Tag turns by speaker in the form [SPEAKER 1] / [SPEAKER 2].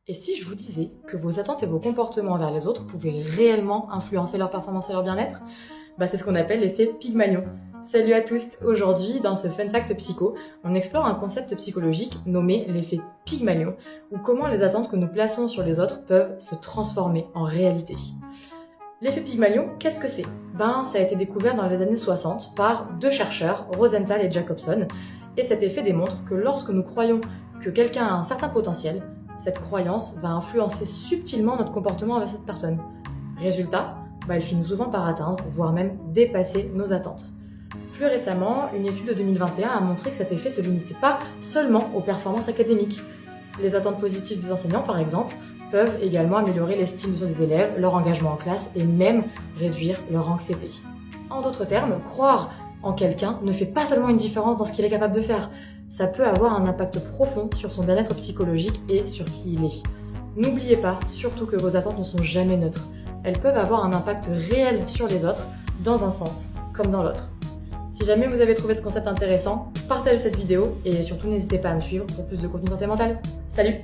[SPEAKER 1] Et si je vous disais que vos attentes et vos comportements envers les autres pouvaient réellement influencer leur performance et leur bien-être? C'est ce qu'on appelle l'effet Pygmalion. Salut à tous! Aujourd'hui, dans ce Fun Fact Psycho, on explore un concept psychologique nommé l'effet Pygmalion, ou comment les attentes que nous plaçons sur les autres peuvent se transformer en réalité. L'effet Pygmalion, qu'est-ce que c'est? Ça a été découvert dans les années 60 par deux chercheurs, Rosenthal et Jacobson, et cet effet démontre que lorsque nous croyons que quelqu'un a un certain potentiel, cette croyance va influencer subtilement notre comportement avec cette personne. Résultat, elle finit souvent par atteindre, voire même dépasser nos attentes. Plus récemment, une étude de 2021 a montré que cet effet ne se limitait pas seulement aux performances académiques. Les attentes positives des enseignants, par exemple, peuvent également améliorer l'estime des élèves, leur engagement en classe et même réduire leur anxiété. En d'autres termes, croire en quelqu'un ne fait pas seulement une différence dans ce qu'il est capable de faire, ça peut avoir un impact profond sur son bien-être psychologique et sur qui il est. N'oubliez pas, surtout que vos attentes ne sont jamais neutres. Elles peuvent avoir un impact réel sur les autres, dans un sens comme dans l'autre. Si jamais vous avez trouvé ce concept intéressant, partagez cette vidéo et surtout n'hésitez pas à me suivre pour plus de contenu santé mentale. Salut!